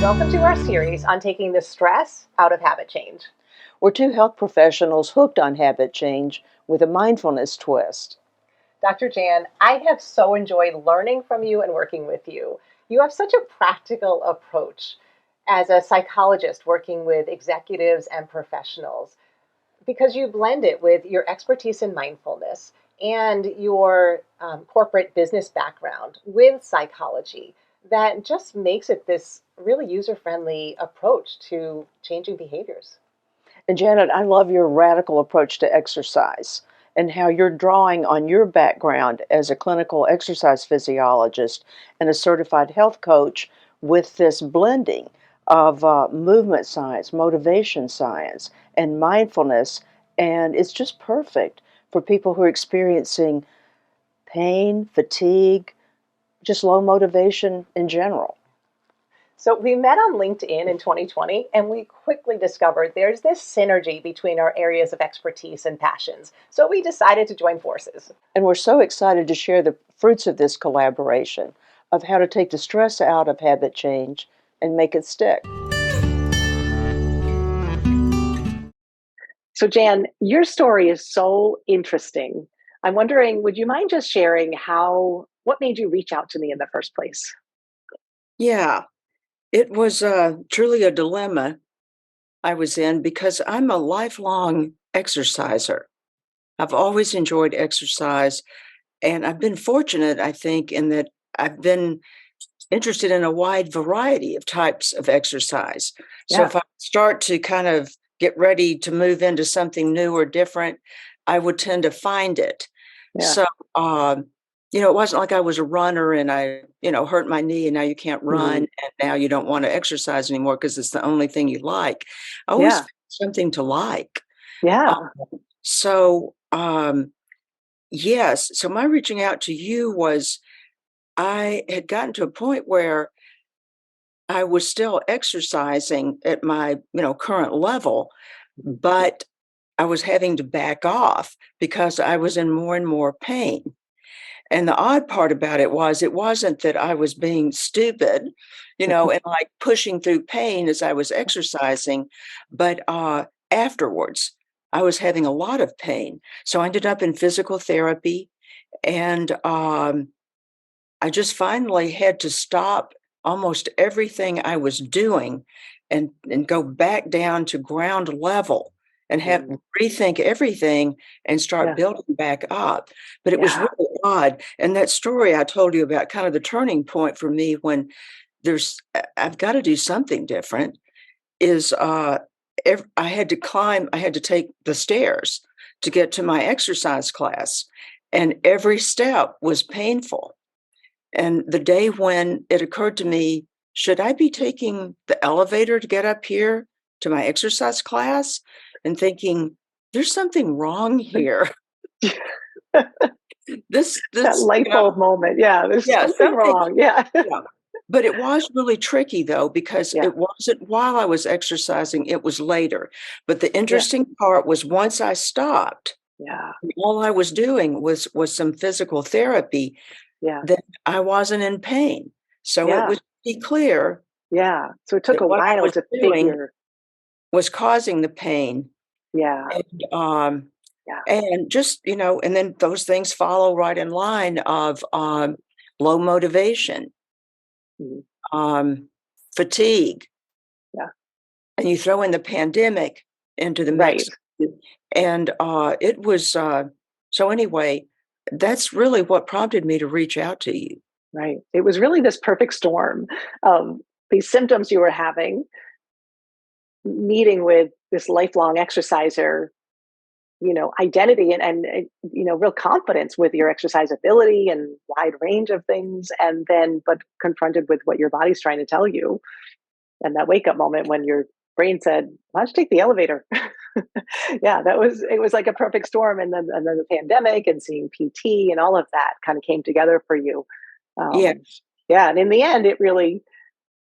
Welcome to our series on taking the stress out of habit change. We're two health professionals hooked on habit change with a mindfulness twist. Dr. Jan, I have so enjoyed learning from you and working with you. You have such a practical approach as a psychologist working with executives and professionals because you blend it with your expertise in mindfulness and your corporate business background with psychology that just makes it this really user-friendly approach to changing behaviors. And Janet, I love your radical approach to exercise and how you're drawing on your background as a clinical exercise physiologist and a certified health coach with this blending of movement science, motivation science, and mindfulness. And it's just perfect for people who are experiencing pain, fatigue, just low motivation in general. So we met on LinkedIn in 2020, and we quickly discovered there's this synergy between our areas of expertise and passions. So we decided to join forces. And we're so excited to share the fruits of this collaboration, of how to take the stress out of habit change and make it stick. So Jan, your story is so interesting. I'm wondering, would you mind just sharing what made you reach out to me in the first place? Yeah, it was truly a dilemma I was in because I'm a lifelong exerciser. I've always enjoyed exercise, and I've been fortunate, I think, in that I've been interested in a wide variety of types of exercise. So Yeah. if I start to kind of get ready to move into something new or different, I would tend to find it. Yeah. So, it wasn't like I was a runner and I, hurt my knee and now you can't run and now you don't want to exercise anymore because it's the only thing you like. I always Yeah. found something to like. Yeah. So, yes. So my reaching out to you was I had gotten to a point where I was still exercising at my, current level, but I was having to back off because I was in more and more pain. And the odd part about it wasn't that I was being stupid, and like pushing through pain as I was exercising, but afterwards, I was having a lot of pain. So I ended up in physical therapy, and I just finally had to stop almost everything I was doing and go back down to ground level and have to rethink everything and start Yeah. building back up. But it was Yeah. really odd. And that story I told you about, kind of the turning point for me when I've got to do something different, is I had to take the stairs to get to my exercise class. And every step was painful. And the day when it occurred to me, should I be taking the elevator to get up here to my exercise class? And thinking, there's something wrong here. This That light bulb moment. Yeah. There's yeah, something wrong. Yeah. yeah. But it was really tricky though, because Yeah. it wasn't while I was exercising, it was later. But the Yeah. interesting part was once I stopped, Yeah. all I was doing was some physical therapy, Yeah. that I wasn't in pain. So it Yeah. was pretty clear Yeah. So it took that a what I while was to doing figure. was causing the pain. Yeah. And Yeah. and just, and then those things follow right in line of low motivation, Mhm. um, fatigue, Yeah. and you throw in the pandemic into the Right. mix. And it was so anyway, that's really what prompted me to reach out to you. Right. It was really this perfect storm of these symptoms you were having, meeting with this lifelong exerciser, identity and real confidence with your exercise ability and wide range of things. And then, but confronted with what your body's trying to tell you. And that wake up moment when your brain said, why don't you take the elevator? Yeah, it was like a perfect storm. And then the pandemic and seeing PT and all of that kind of came together for you. Yeah. Yeah. And in the end, it really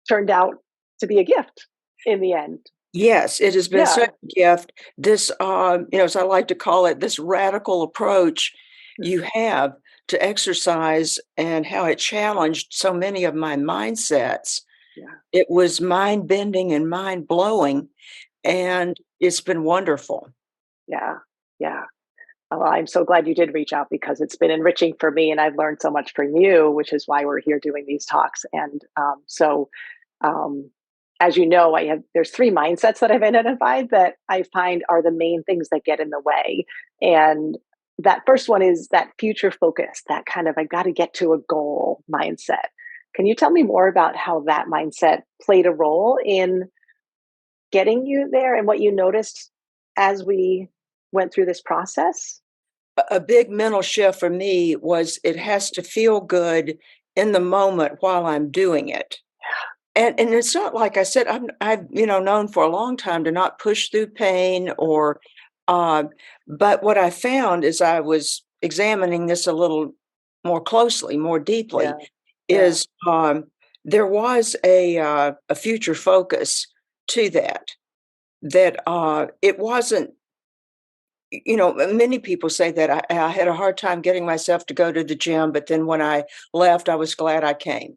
turned out to be a gift in the end. Yes, it has been Yeah. such a gift. This, as I like to call it, this radical approach you have to exercise and how it challenged so many of my mindsets. Yeah. It was mind bending and mind blowing, and it's been wonderful. Yeah. Yeah. Well, I'm so glad you did reach out because it's been enriching for me, and I've learned so much from you, which is why we're here doing these talks. And um, as you know, there's three mindsets that I've identified that I find are the main things that get in the way. And that first one is that future focus, that kind of I got to get to a goal mindset. Can you tell me more about how that mindset played a role in getting you there and what you noticed as we went through this process? A big mental shift for me was it has to feel good in the moment while I'm doing it. And it's not like I said, I've known for a long time to not push through pain or uh, but what I found as I was examining this a little more closely, more deeply, Yeah. Yeah. is there was a future focus to that it wasn't, many people say that I had a hard time getting myself to go to the gym, but then when I left, I was glad I came.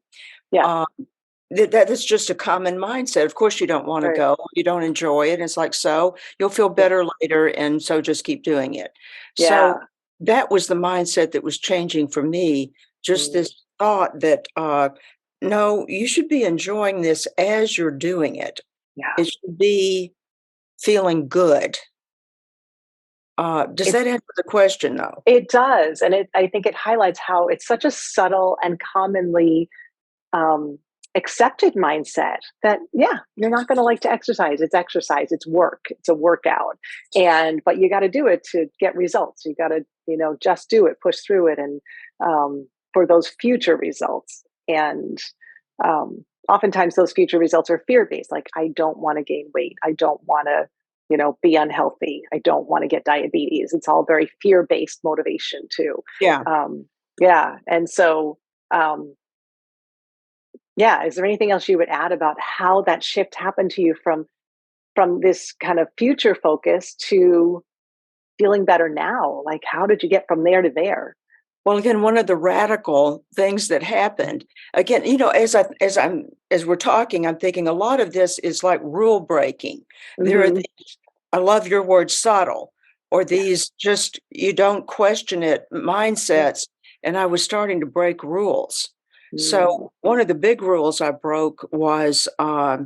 Yeah. Um, that is just a common mindset. Of course, you don't want to Right. go, you don't enjoy it. It's like, so you'll feel Yeah. better later, and so just keep doing it. So Yeah. that was the mindset that was changing for me. Just Mm, this thought that no, you should be enjoying this as you're doing it. yeah. It should be feeling good. Does It that answer the question, though? it does, and I think it highlights how it's such a subtle and commonly um, accepted mindset that yeah, you're not going to like to exercise. It's exercise. It's work. It's a workout, but you got to do it to get results. You got to just do it, push through it, and for those future results. And oftentimes those future results are fear based. Like I don't want to gain weight. I don't want to be unhealthy. I don't want to get diabetes. It's all very fear based motivation too. Yeah. Um, yeah, and so. Um, yeah. Is there anything else you would add about how that shift happened to you from this kind of future focus to feeling better now? Like, how did you get from there to there? Well, again, one of the radical things that happened, again, as we're talking, I'm thinking a lot of this is like rule breaking. There are Hmm. I love your word subtle, or Yeah. these just you don't question it Yeah. mindsets. And I was starting to break rules. Mm, So one of the big rules I broke was, I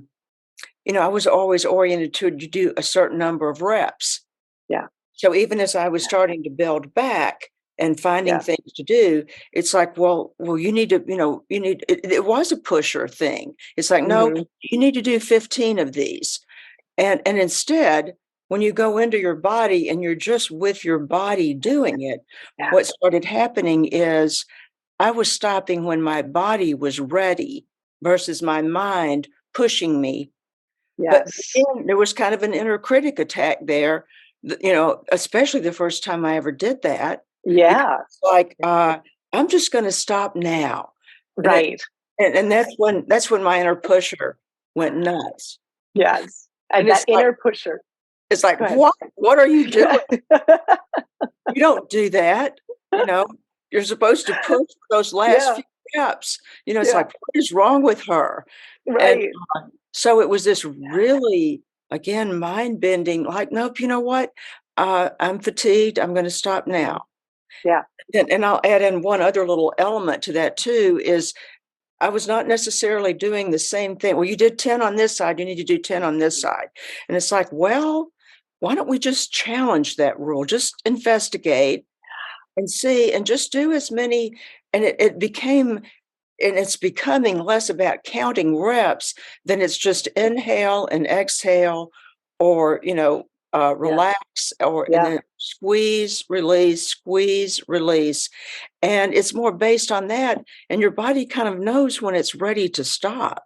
was always oriented to do a certain number of reps. yeah. So even as I was Yeah. starting to build back and finding Yeah. things to do, it's like, well, you need to, it was a pusher thing. It's like, no, Hmm. you need to do 15 of these. And instead, when you go into your body and you're just with your body doing it, Yeah. what started happening is I was stopping when my body was ready versus my mind pushing me. But Yes. then there was kind of an inner critic attack there, especially the first time I ever did that, because Yeah. it's like, Yeah. I'm just gonna stop now. And it Right. and that's when my inner pusher went nuts. Yes. And And that inner pusher. it's like, Go ahead. "What? What are you doing? You don't do that." You know? You're supposed to push for those last Yeah. few reps. It's Yeah. like, "What is wrong with her?" And Right. so it was this really, again, mind-bending, like, "Nope, you know what? I'm fatigued, I'm gonna stop Yeah. now." Yeah. And I'll add in one other little element to that too, is I was not necessarily doing the same thing. "Well, you did 10 on this side, you need to do 10 on this side." And it's like, well, why don't we just challenge that rule? Just investigate and see and just do as many, and it's becoming less about counting reps than it's just inhale and exhale, or Yeah. relax, or and Yeah. then squeeze release, and it's more based on that, and your body kind of knows when it's ready to stop.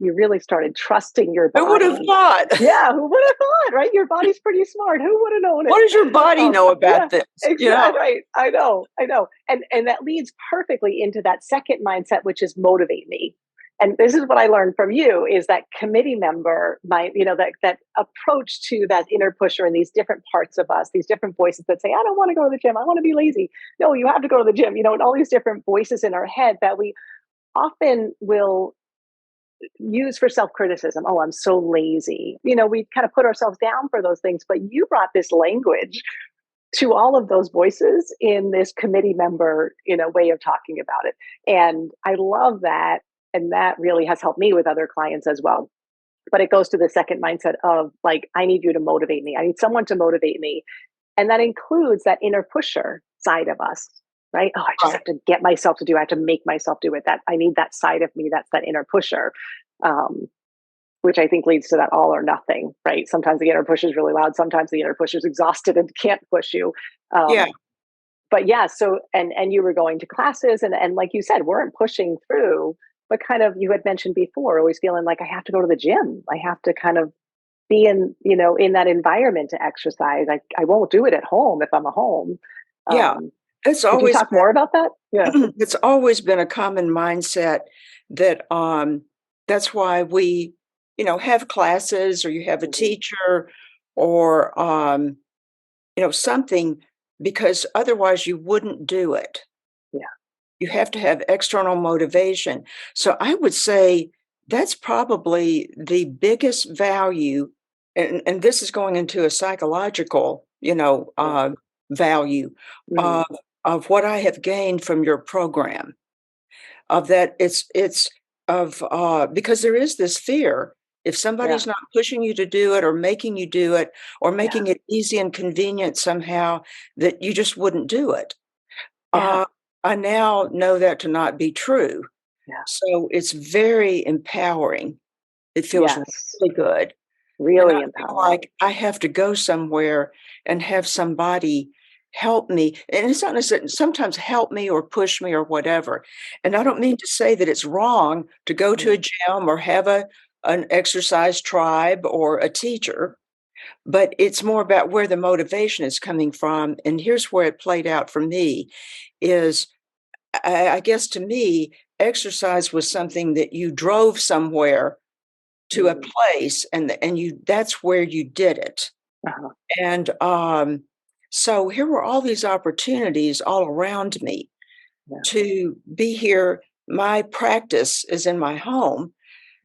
You really started trusting your Who would have body. thought? Yeah, who would have thought, right? Your body's pretty smart. Who would have known What it? does your body know Yeah, about this? exactly. Right. I know. And that leads perfectly into that second mindset, which is motivate me. And this is what I learned from you is that committee member mind, that approach to that inner pusher and these different parts of us, these different voices that say, I don't want to go to the gym. I want to be lazy. No, you have to go to the gym, and all these different voices in our head that we often will use for self-criticism. Oh, I'm so lazy. You know, we kind of put ourselves down for those things, but you brought this language to all of those voices in this committee member, way of talking about it. And I love that. And that really has helped me with other clients as well. But it goes to the second mindset of like, I need you to motivate me. I need someone to motivate me. And that includes that inner pusher side of us, right? Oh, I just Right. have to get myself to do it. I have to make myself do it. That I need that side of me. That's that inner pusher. Um, which I think leads to that all or nothing, right? Sometimes the inner pusher is really loud. Sometimes the inner pusher is exhausted and can't push you. Yeah. But yeah, so and you were going to classes and like you said, weren't pushing through, but kind of you had mentioned before, always feeling like I have to go to the gym. I have to kind of be in that environment to exercise. I won't do it at home if I'm at home. Yeah. Um, It's could you always talk more about that? Yeah. it's always been a common mindset that that's why we, have classes or you have a Hmm. teacher or something because otherwise you wouldn't do it. Yeah. You have to have external motivation. So I would say that's probably the biggest value, and this is going into a psychological, Yeah. value Mm, of what I have gained from your program. Of that, it's of because there is this fear if yeah. somebody's not pushing you to do it or making you do it or Yeah. making it easy and convenient somehow that you just wouldn't do it. Yeah. Uh, I now know that to not be true. Yeah. So it's very empowering. It feels Yes. really good. And I Really feel empowering. like I have to go somewhere and have somebody help me. And it's not necessarily sometimes help me or push me or whatever. And I don't Yeah. mean to say that it's wrong to go to Yeah. a gym or have an exercise tribe or a teacher, but it's more about where the motivation is coming from. And here's where it played out for me is I guess to me, exercise was something that you drove somewhere to a Mm. place and you that's where you did it. Uh-huh. And so here were all these opportunities all around me Yeah. to be here. My practice is in my home.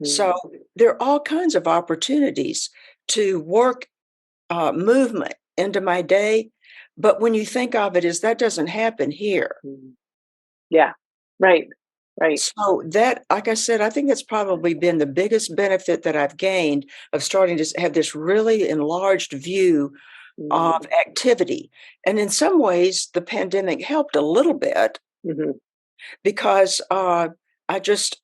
So Mm. there are all kinds of opportunities to work movement into my day. But when you think of it as that doesn't happen here. Mm. Yeah. Right. Right. So that, like I said, I think that's probably been the biggest benefit that I've gained of starting to have this really enlarged view of Mm. activity. And in some ways, the pandemic helped a little bit Mhm. because I just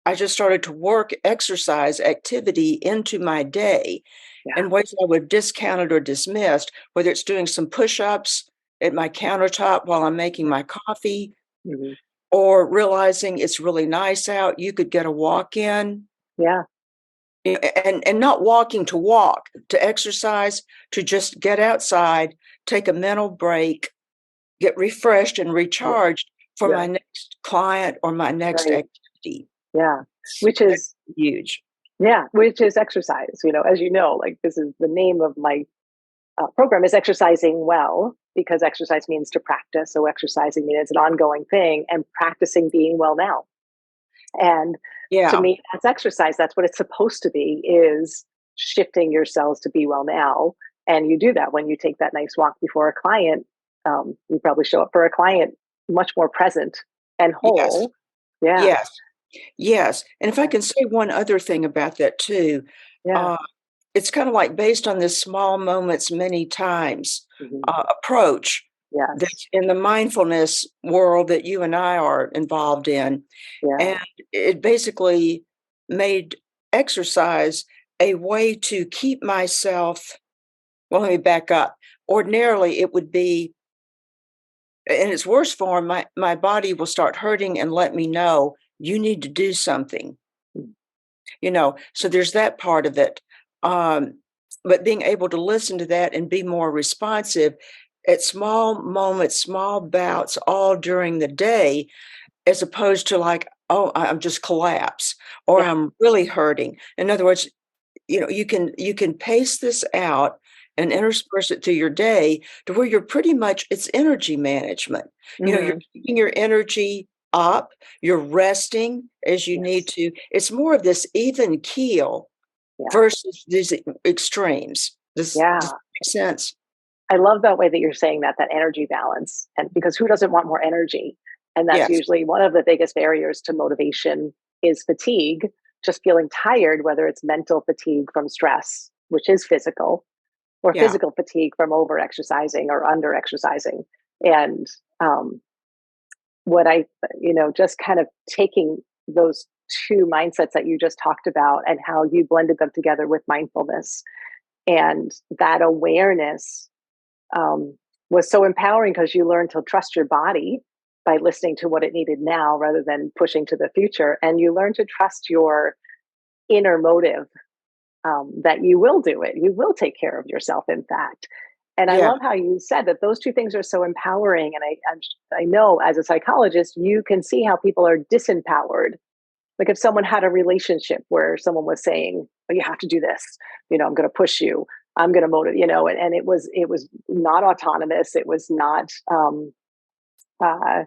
I just started to work exercise activity into my day Yeah. in ways I would discounted or dismissed, whether it's doing some push-ups at my countertop while I'm making Yeah. my coffee Mhm. or realizing it's really nice out, you could get a walk in. Yeah. And not walking to walk, to exercise, to just get outside, take a mental break, get refreshed and Yeah. recharged for Yeah. my next client or my next Right. activity. Yeah. It's Which is huge. which is exercise, as you know, like this is the name of my program is exercising well because exercise means to practice. So exercising means it's an ongoing thing and practicing being well now. And to Yeah, me, that's exercise. That's what it's supposed to be is shifting your cells to be well now. And you do that when you take that nice walk before a client. You probably show up for a client much more present and yes, whole. Yeah. yes, yes, and if I Yeah. can say one other thing about that too, Yeah. uh, it's kinda like based on this small moments many times, Mhm. approach Yes. that's in the mindfulness world that you and I are involved in. Yeah. And it basically made exercise a way to keep myself well, let me back up. Ordinarily, it would be in its worst form, my body will start hurting and let me know, "You need to do something." Mm. So there's that part of it. Um, but being able to listen to that and be more responsive at small moments, small bouts all during the day as opposed to like, "Oh, I'm just collapse," or, Yeah. "I'm really hurting." In other words, you can pace this out and intersperse it through your day to where you're pretty much it's energy management. You're Hmm. keeping your energy up, you're resting as you need Yes. to. It's more of this even keel Yeah. versus these extremes. Does Yeah. that make sense? I love that way that you're saying that, that energy balance. And because who doesn't want more energy? And that's Yes. usually one of the biggest barriers to motivation is fatigue, just feeling tired, whether it's mental fatigue from stress, which is physical, or Yeah. physical fatigue from over exercising or under exercising. And um, what I, just kind of taking those two mindsets that you just talked about and how you blended them together with mindfulness and that awareness um, was so empowering because you learn to trust your body by listening to what it needed now rather than pushing to the future. And you learn to trust your inner motive that you will do it. You will take care of yourself, in fact. And I Yeah. love how you said that those two things are so empowering. And I know as a psychologist, you can see how people are disempowered. Like if someone had a relationship where someone was saying, "Oh, you have to do this," I'm going to push you, I'm going to motivate, and it was not autonomous. It was not, uh,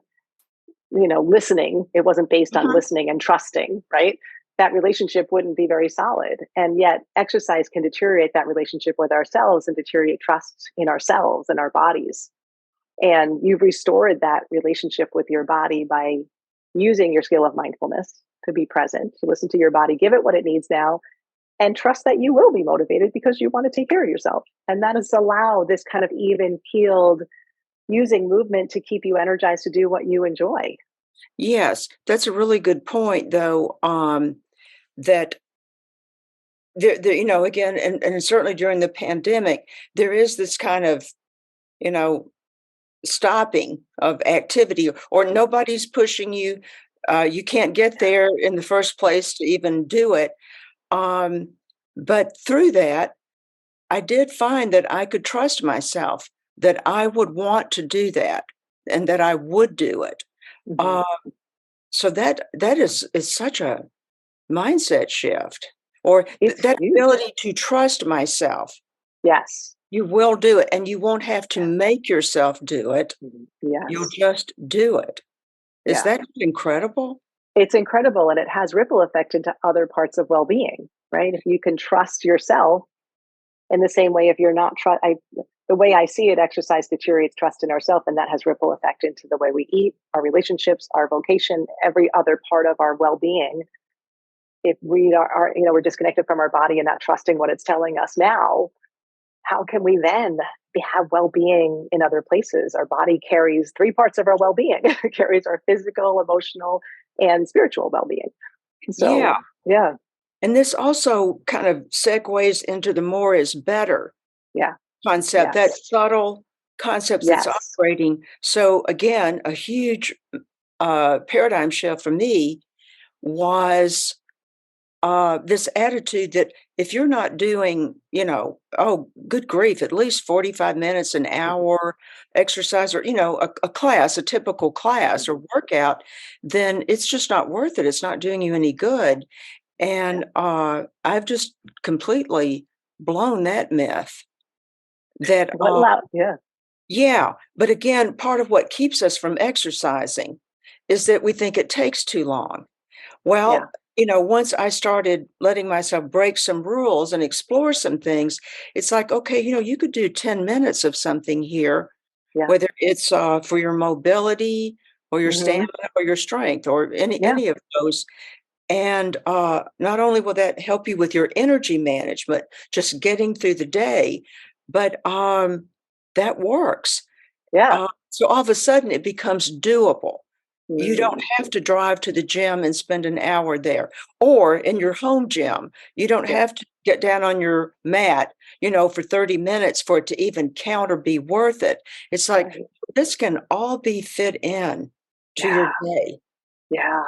listening. It wasn't based on Mhm. listening and trusting, right? That relationship wouldn't be very solid. And yet, exercise can deteriorate that relationship with ourselves and deteriorate trust in ourselves and our bodies. And you've restored that relationship with your body by using your skill of mindfulness to be present, to listen to your body, give it what it needs now, and trust that you will be motivated because you want to take care of yourself. And that is allow this kind of even keeled using movement to keep you energized to do what you enjoy. Yes, that's a really good point, though. That again, and certainly during the pandemic, there is this kind of, you know, stopping of activity, or nobody's pushing you. You can't get there in the first place to even do it. Um, but through that, I did find that I could trust myself, that I would want to do that, and that I would do it. Mhm. Uh, so that is such a mindset shift, or It's that huge. ability to trust myself. Yes. You will do it, and you won't have to Yeah. make yourself do it. Mhm. You'll Yes. just do it. Is Yeah. that incredible? It's incredible and it has ripple effect into other parts of well-being, right? If you can trust yourself in the same way, if you're not the way I see it, exercise deteriorates trust in ourselves, and that has ripple effect into the way we eat, our relationships, our vocation, every other part of our well-being. If we are we're disconnected from our body and not trusting what it's telling us now, how can we then have well-being in other places? Our body carries three parts of our well-being. It carries our physical, emotional, and spiritual well-being. Yeah, So yeah, and this also kind of segues into the more is better yeah, concept, that yes, subtle concepts that's yes, operating. So again, a huge, paradigm shift for me was this attitude that if you're not doing, oh, good grief, at least 45 minutes, an mhm, hour exercise, or, a class, a typical class mhm, or workout, then it's just not worth it. It's not doing you any good. yeah. And I've just completely blown that myth that, What loud? Yeah, yeah. But again, part of what keeps us from exercising is that we think it takes too long. yeah, Well, once I started letting myself break some rules and explore some things, it's like, okay, you could do 10 minutes of something here, yeah, whether it's for your mobility or your hmm, stamina or your strength or any yeah, any of those. And not only will that help you with your energy management, just getting through the day, but that works. yeah, So all of a sudden it becomes doable. You don't mm, have to drive to the gym and spend an hour there, or in your home gym. You don't yeah, have to get down on your mat, for 30 minutes for it to even count or be worth it. It's like right, this can all be fit in to your yeah, day. yeah.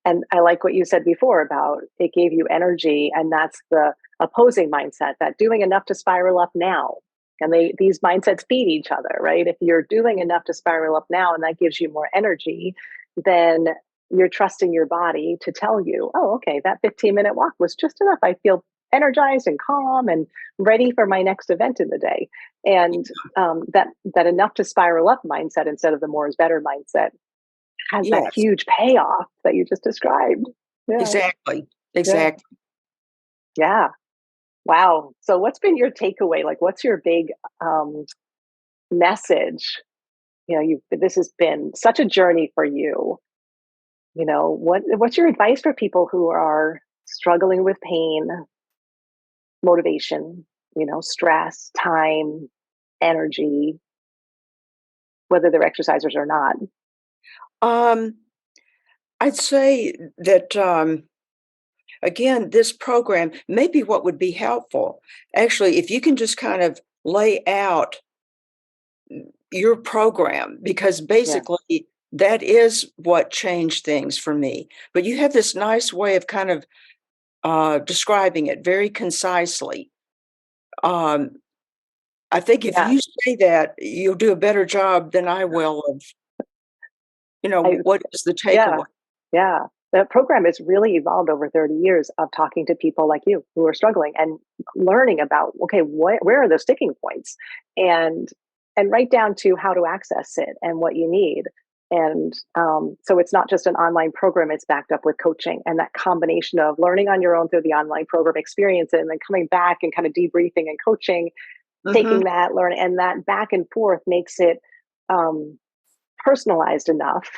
And I like what you said before about it gave you energy, and that's the opposing mindset that doing enough to spiral up now. And these mindsets feed each other, right? If you're doing enough to spiral up now and that gives you more energy, then you're trusting your body to tell you, oh, okay, that 15-minute walk was just enough. I feel energized and calm and ready for my next event in the day. And that enough to spiral up mindset instead of the more is better mindset has that Yes, huge payoff that you just described. Yeah. exactly, Yeah. exactly. Yeah. Wow. So what's been your takeaway? Like, what's your big message? You know, you this has been such a journey for you. You know, what's your advice for people who are struggling with pain, motivation, stress, time, energy, whether they're exercisers or not? Um, I'd say that, again, this program, maybe what would be helpful, actually, if you can just kind of lay out your program, because Yeah. basically that is what changed things for me. But you have this nice way of kind of describing it very concisely. Um, I think if Yeah. you say that, you'll do a better job than I will of, I what is the Yeah, takeaway? yeah. The program has really evolved over 30 years of talking to people like you who are struggling and learning about, okay, where are the sticking points? And right down to how to access it and what you need. And so it's not just an online program, it's backed up with coaching and that combination of learning on your own through the online program experience and then coming back and kind of debriefing and coaching, Mhm, taking that, learning, and that back and forth makes it um, personalized enough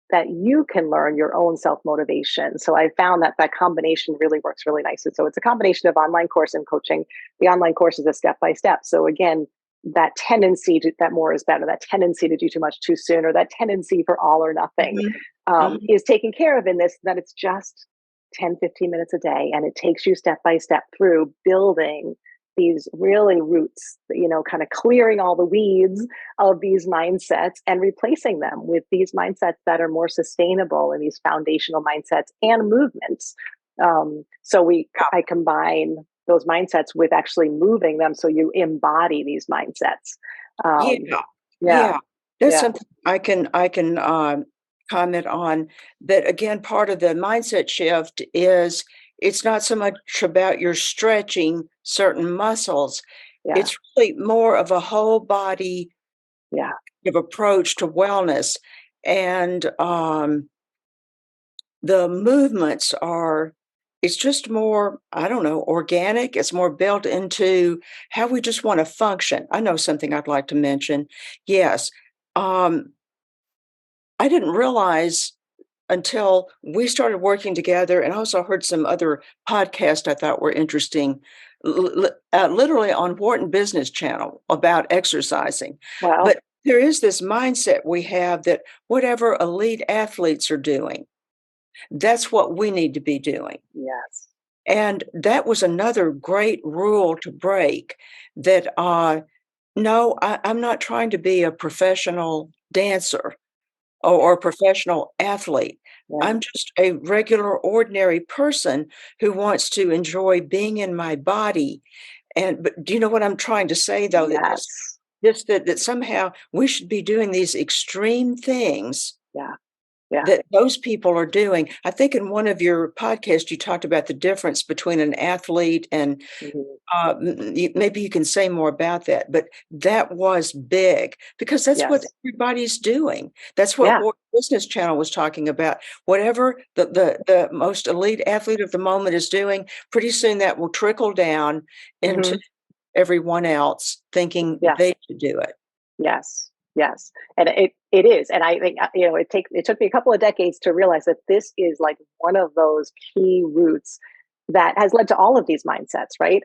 that you can learn your own self motivation. So I found that that combination really works really nicely. So it's a combination of online course and coaching. The online course is a step by step. So again, that tendency to that more is better, that tendency to do too much too soon, or that tendency for all or nothing mhm, mhm. is taken care of in this, that it's just 10-15 minutes a day. And it takes you step by step through building these really roots, kind of clearing all the weeds of these mindsets and replacing them with these mindsets that are more sustainable and these foundational mindsets and movements. I combine those mindsets with actually moving them so you embody these mindsets. Um, Yeah, yeah, yeah. That's yeah, something I can, comment on, that again, part of the mindset shift is it's not so much about your stretching certain muscles, yeah, it's really more of a whole body yeah, of approach to wellness, and, the movements are it's just more, I don't know, organic, it's more built into how we just wanna function. I know something I'd like to mention. Yes, um, I didn't realize until we started working together, and I also heard some other podcasts I thought were interesting, literally on Wharton Business Channel about exercising. well, But there is this mindset we have that whatever elite athletes are doing, that's what we need to be doing. yes, And that was another great rule to break, that, no, I'm not trying to be a professional dancer or a professional athlete. right, I'm just a regular, ordinary person who wants to enjoy being in my body. And but do you know what I'm trying to say, though? That yes, that somehow we should be doing these extreme things yeah, yeah, that those people are doing. I think in one of your podcasts, you talked about the difference between an athlete and mhm, maybe you can say more about that, but that was big because that's what yes, everybody's doing. That's what yeah, Business Channel was talking about. Whatever the most elite athlete of the moment is doing, pretty soon that will trickle down into hmm, everyone else thinking yeah. they should do it. Yes, yes, and it is, and I think it took me a couple of decades to realize that this is like one of those key roots that has led to all of these mindsets. Right?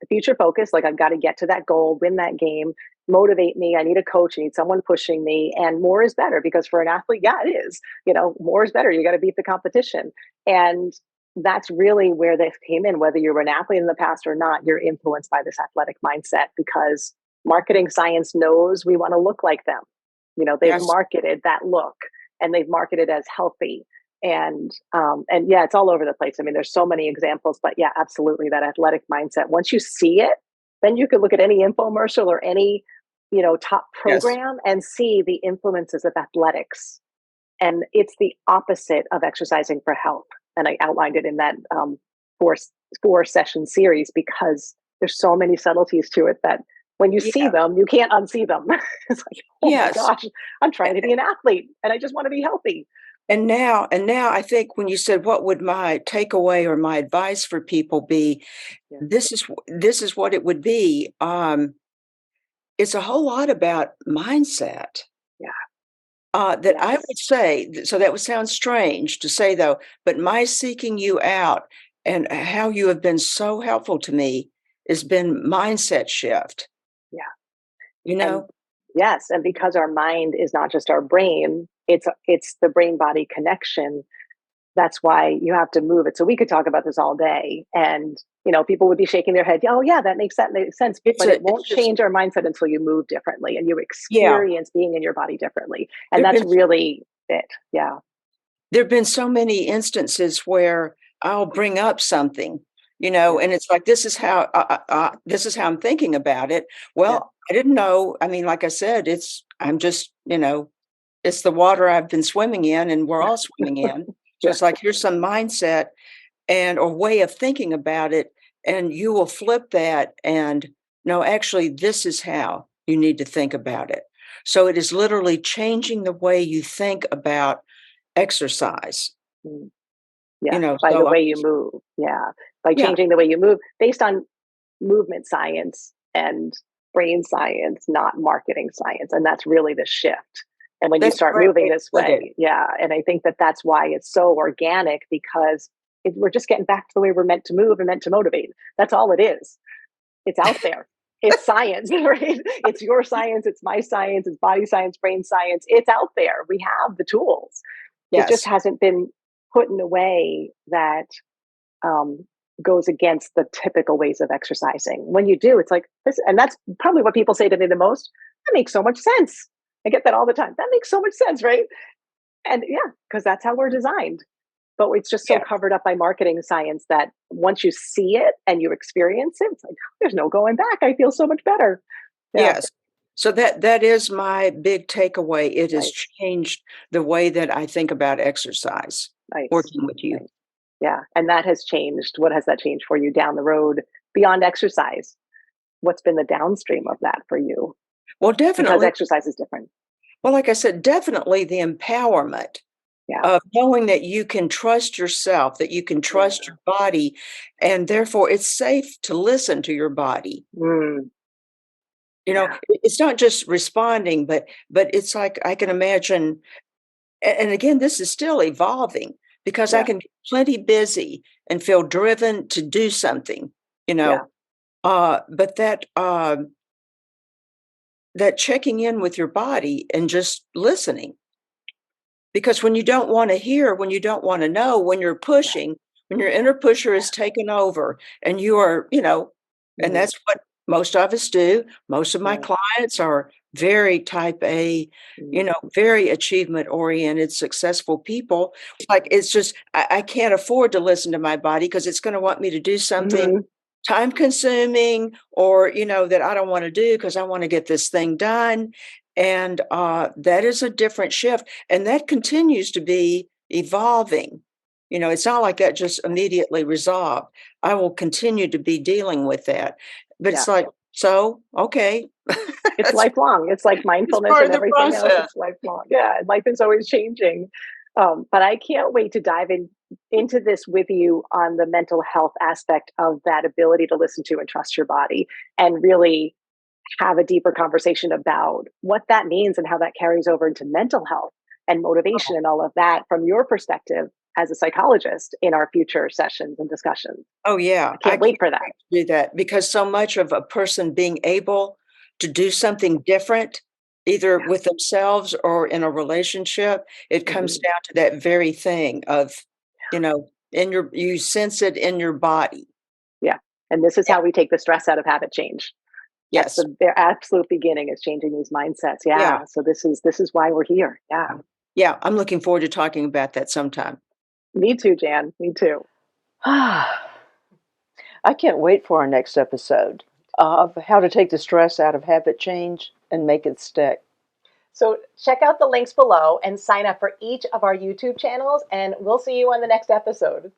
Future focus, like I've got to get to that goal, win that game, motivate me. I need a coach, I need someone pushing me, and more is better because for an athlete, yeah, it is. More is better. You got to beat the competition, and that's really where this came in. Whether you were an athlete in the past or not, you're influenced by this athletic mindset because marketing science knows we want to look like them. They've Yes, marketed that look and they've marketed as healthy. And yeah, it's all over the place. I mean, there's so many examples, but yeah, absolutely that athletic mindset. Once you see it, then you could look at any infomercial or any, top yes, program and see the influences of athletics. And it's the opposite of exercising for health. And I outlined it in that four four session series because there's so many subtleties to it that when you see yeah, them, you can't unsee them. It's like, oh my yes. gosh, I'm trying to be an athlete and I just want to be healthy. And now I think when you said what would my takeaway or my advice for people be, Yeah. this is what it would be. It's a whole lot about mindset. Yeah. That I Yes. would say, so that would sound strange to say though, but my seeking you out and how you have been so helpful to me has been mindset shift, Yeah. you And know? yes, and because our mind is not just our brain, it's the brain body connection. That's why you have to move it. So we could talk about this all day, and people would be shaking their head. Oh yeah, that makes sense. It's But a it it's won't just change our mindset until you move differently and you yeah, experience being in your body differently. And there've that's been really it. Yeah. there've been so many instances where I'll bring up something, Yeah. and it's like this is how I'm thinking about it. Yeah. Well, I didn't know. I mean, like I said, I'm just, it's the water I've been swimming in and we're all swimming in. So Yeah. it's like here's some mindset and or way of thinking about it, and you will flip that and no, actually, this is how you need to think about it. So it is literally changing the way you think about exercise. Mm. Yeah. By the So way you move. Yeah. By yeah, changing the way you move based on movement science and brain science, not marketing science. And that's really the shift. And when you that's a start great moving way to this put it. way, yeah. And I think that that's why it's so organic, because we're just getting back to the way we're meant to move and meant to motivate. That's all it is. It's out there. It's science, right? It's your science, it's my science, it's body science, brain science. It's out there. We have the tools. It just Yes, hasn't been put in a way that um, goes against the typical ways of exercising. When you do, it's like this, and that's probably what people say to me the most. That makes so much sense. I get that all the time. That makes so much sense, right? And yeah, because that's how we're designed. But it's just so yeah, covered up by marketing science that once you see it and you experience it, it's like there's no going back. I feel so much better. Yeah, yes. So that is my big takeaway. It has nice, changed the way that I think about exercise, nice, working with you. nice. Yeah, and that has changed. What has that changed for you down the road beyond exercise? What's been the downstream of that for you? Well, Because definitely. exercise is different. Well, like I said, definitely the empowerment Yeah. of knowing that you can trust yourself, that you can trust Yeah. your body, and therefore it's safe to listen to your body. Mm, yeah. It's not just responding, but it's like I can imagine, and again, this is still evolving because I Yeah. can be plenty busy and feel driven to do something, you Yeah. know. But that checking in with your body and just listening. Because when you don't wanna hear, when you don't wanna know, when you're Yeah. pushing, when your inner pusher Yeah. is taken over and you are, and Mm, that's what most of us do. Most of my yeah. clients are very type A, Mm, very achievement oriented, successful people. It's like, it's just, I can't afford to listen to my body because it's gonna want me to do something mhm. time consuming or, that I don't wanna do because I wanna get this thing done. And, that is a different shift, and that continues to be evolving. It's not like that just immediately resolved. I will continue to be dealing with that. But Yeah. it's like, so, okay. It's That's lifelong. It's like it's mindfulness part and of the everything else. process. It's lifelong. Yeah. Life is always changing. But I can't wait to dive into this with you on the mental health aspect of that ability to listen to and trust your body, and really have a deeper conversation about what that means and how that carries over into mental health and motivation Oh, and all of that from your perspective as a psychologist in our future sessions and discussions. oh, yeah. I I can't can't wait for that. wait to do that because so much of a person being able to do something different, either Yeah. with themselves or in a relationship, it comes Mhm. down to that very thing of, you sense it in your body. Yeah. And this is Yeah. how we take the stress out of habit change. That's Yes. their absolute beginning, is changing these mindsets. Yeah. Yeah. So this is why we're here. Yeah. Yeah. I'm looking forward to talking about that sometime. Me too, Jan. Me too. I can't wait for our next episode of how to take the stress out of habit change and make it stick. So check out the links below and sign up for each of our YouTube channels, and we'll see you on the next episode.